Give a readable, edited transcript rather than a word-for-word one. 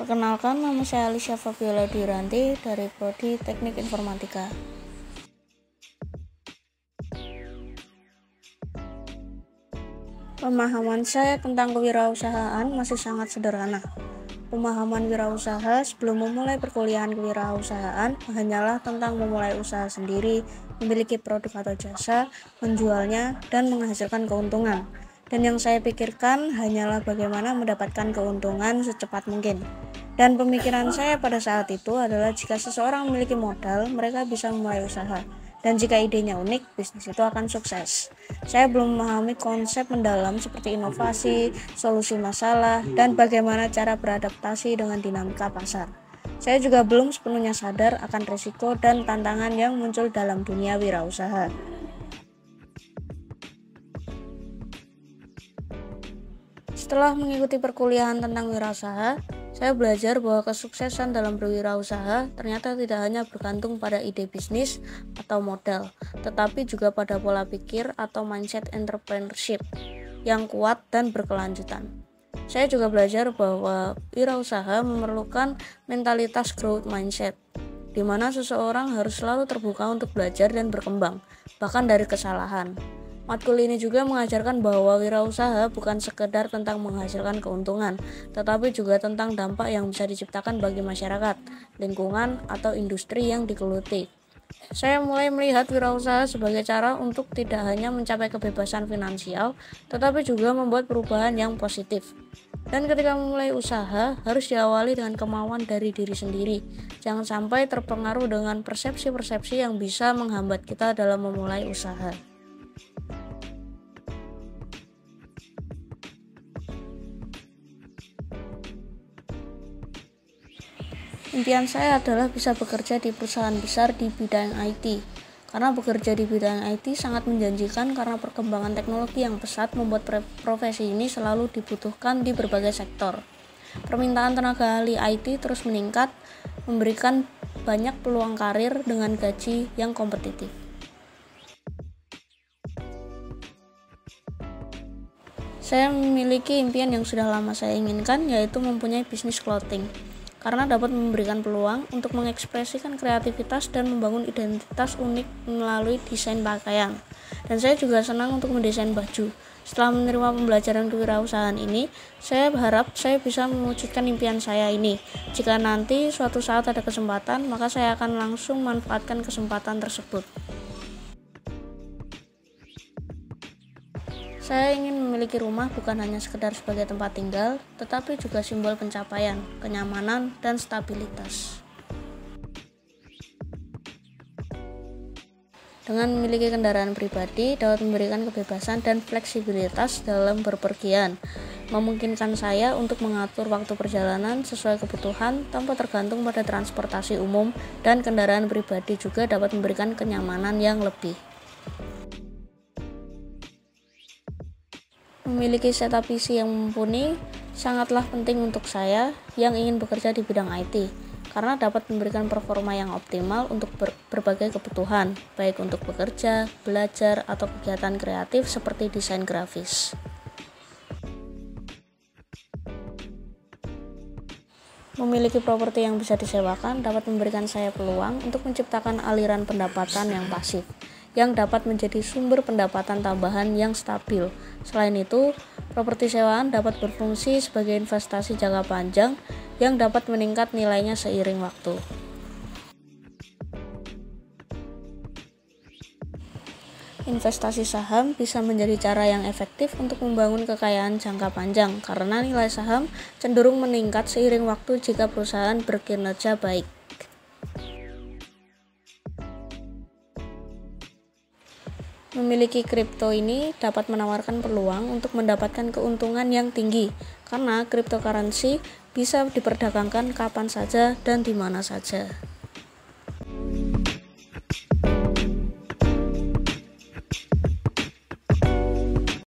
Perkenalkan, nama saya Alicia Fabiola Dwiranti dari Prodi Teknik Informatika. Pemahaman saya tentang kewirausahaan masih sangat sederhana. Pemahaman wirausaha sebelum memulai perkuliahan kewirausahaan hanyalah tentang memulai usaha sendiri, memiliki produk atau jasa, menjualnya, dan menghasilkan keuntungan. Dan yang saya pikirkan hanyalah bagaimana mendapatkan keuntungan secepat mungkin. Dan pemikiran saya pada saat itu adalah jika seseorang memiliki modal, mereka bisa memulai usaha. Dan jika idenya unik, bisnis itu akan sukses. Saya belum memahami konsep mendalam seperti inovasi, solusi masalah, dan bagaimana cara beradaptasi dengan dinamika pasar. Saya juga belum sepenuhnya sadar akan risiko dan tantangan yang muncul dalam dunia wirausaha. Setelah mengikuti perkuliahan tentang wirausaha, saya belajar bahwa kesuksesan dalam berwirausaha ternyata tidak hanya bergantung pada ide bisnis atau modal, tetapi juga pada pola pikir atau mindset entrepreneurship yang kuat dan berkelanjutan. Saya juga belajar bahwa wirausaha memerlukan mentalitas growth mindset, di mana seseorang harus selalu terbuka untuk belajar dan berkembang, bahkan dari kesalahan. Matkul ini juga mengajarkan bahwa wirausaha bukan sekedar tentang menghasilkan keuntungan, tetapi juga tentang dampak yang bisa diciptakan bagi masyarakat, lingkungan, atau industri yang digeluti. Saya mulai melihat wirausaha sebagai cara untuk tidak hanya mencapai kebebasan finansial, tetapi juga membuat perubahan yang positif. Dan ketika memulai usaha, harus diawali dengan kemauan dari diri sendiri. Jangan sampai terpengaruh dengan persepsi-persepsi yang bisa menghambat kita dalam memulai usaha. Impian saya adalah bisa bekerja di perusahaan besar di bidang IT. Karena bekerja di bidang IT sangat menjanjikan karena perkembangan teknologi yang pesat membuat profesi ini selalu dibutuhkan di berbagai sektor. Permintaan tenaga ahli IT terus meningkat, memberikan banyak peluang karir dengan gaji yang kompetitif. Saya memiliki impian yang sudah lama saya inginkan, yaitu mempunyai bisnis clothing. Karena dapat memberikan peluang untuk mengekspresikan kreativitas dan membangun identitas unik melalui desain pakaian. Dan saya juga senang untuk mendesain baju. Setelah menerima pembelajaran kewirausahaan ini, saya berharap saya bisa mewujudkan impian saya ini. Jika nanti suatu saat ada kesempatan, maka saya akan langsung manfaatkan kesempatan tersebut. Saya ingin memiliki rumah bukan hanya sekedar sebagai tempat tinggal, tetapi juga simbol pencapaian, kenyamanan, dan stabilitas. Dengan memiliki kendaraan pribadi, dapat memberikan kebebasan dan fleksibilitas dalam berpergian, memungkinkan saya untuk mengatur waktu perjalanan sesuai kebutuhan tanpa tergantung pada transportasi umum, dan kendaraan pribadi juga dapat memberikan kenyamanan yang lebih. Memiliki setup PC yang mumpuni sangatlah penting untuk saya yang ingin bekerja di bidang IT, karena dapat memberikan performa yang optimal untuk berbagai kebutuhan, baik untuk bekerja, belajar, atau kegiatan kreatif seperti desain grafis. Memiliki properti yang bisa disewakan dapat memberikan saya peluang untuk menciptakan aliran pendapatan yang pasif, yang dapat menjadi sumber pendapatan tambahan yang stabil. Selain itu, properti sewaan dapat berfungsi sebagai investasi jangka panjang yang dapat meningkat nilainya seiring waktu. Investasi saham bisa menjadi cara yang efektif untuk membangun kekayaan jangka panjang karena nilai saham cenderung meningkat seiring waktu jika perusahaan berkinerja baik. Memiliki kripto ini dapat menawarkan peluang untuk mendapatkan keuntungan yang tinggi karena cryptocurrency bisa diperdagangkan kapan saja dan di mana saja.